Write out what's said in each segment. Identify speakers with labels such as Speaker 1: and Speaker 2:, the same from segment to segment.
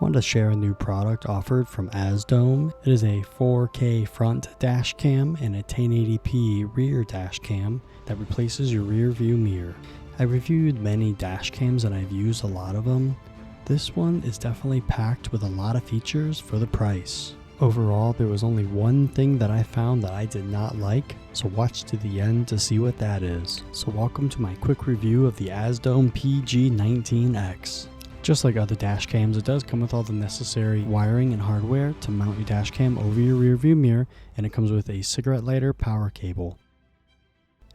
Speaker 1: Wanted to share a new product offered from AZDOME. It is a 4K front dash cam and a 1080p rear dash cam that replaces your rear view mirror. I reviewed many dash cams and I've used a lot of them. This one is definitely packed with a lot of features for the price. Overall, there was only one thing that I found that I did not like, so watch to the end to see what that is. So welcome to my quick review of the AZDOME PG19X. Just like other dash cams, it does come with all the necessary wiring and hardware to mount your dash cam over your rear view mirror, and it comes with a cigarette lighter power cable.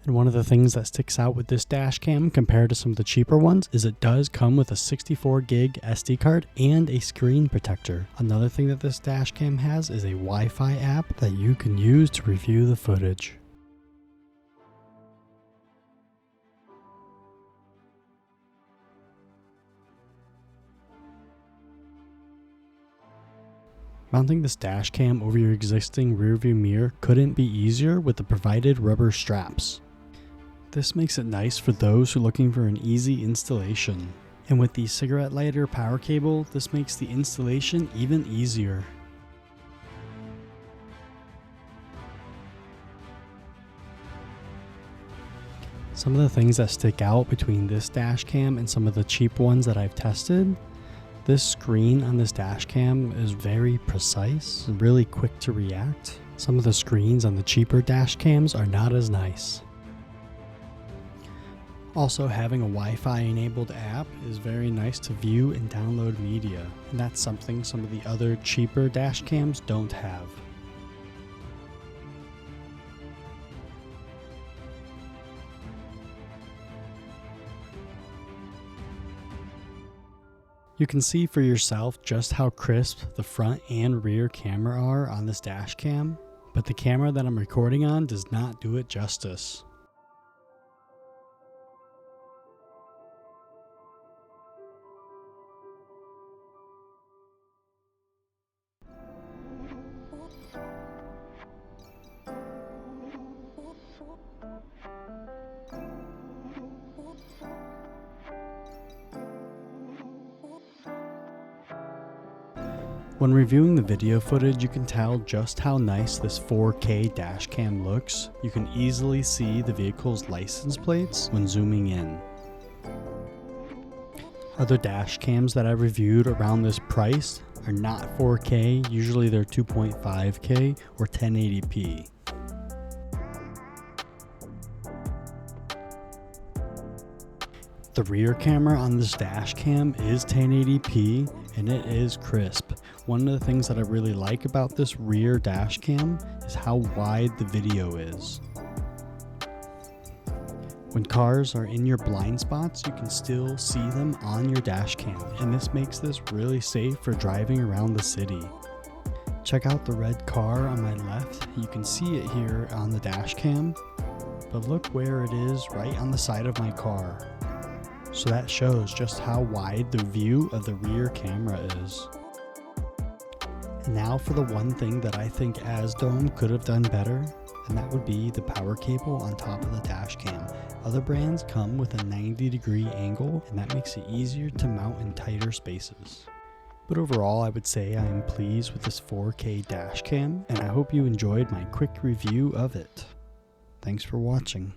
Speaker 1: And one of the things that sticks out with this dash cam compared to some of the cheaper ones is it does come with a 64 gig SD card and a screen protector. Another thing that this dash cam has is a Wi-Fi app that you can use to review the footage. Mounting this dash cam over your existing rearview mirror couldn't be easier with the provided rubber straps. This makes it nice for those who are looking for an easy installation. And with the cigarette lighter power cable, this makes the installation even easier. Some of the things that stick out between this dash cam and some of the cheap ones that I've tested: this screen on this dash cam is very precise and really quick to react. Some of the screens on the cheaper dash cams are not as nice. Also, having a Wi-Fi enabled app is very nice to view and download media, and that's something some of the other cheaper dash cams don't have. You can see for yourself just how crisp the front and rear camera are on this dash cam, but the camera that I'm recording on does not do it justice. When reviewing the video footage, you can tell just how nice this 4K dash cam looks. You can easily see the vehicle's license plates when zooming in. Other dash cams that I reviewed around this price are not 4K, usually they're 2.5K or 1080p. The rear camera on this dash cam is 1080p and it is crisp. One of the things that I really like about this rear dash cam is how wide the video is. When cars are in your blind spots, you can still see them on your dash cam, and this makes this really safe for driving around the city. Check out the red car on my left. You can see it here on the dash cam, but look where it is right on the side of my car. So that shows just how wide the view of the rear camera is. And now for the one thing that I think AZDOME could have done better, and that would be the power cable on top of the dash cam. Other brands come with a 90-degree angle, and that makes it easier to mount in tighter spaces. But overall, I would say I am pleased with this 4K dash cam, and I hope you enjoyed my quick review of it. Thanks for watching.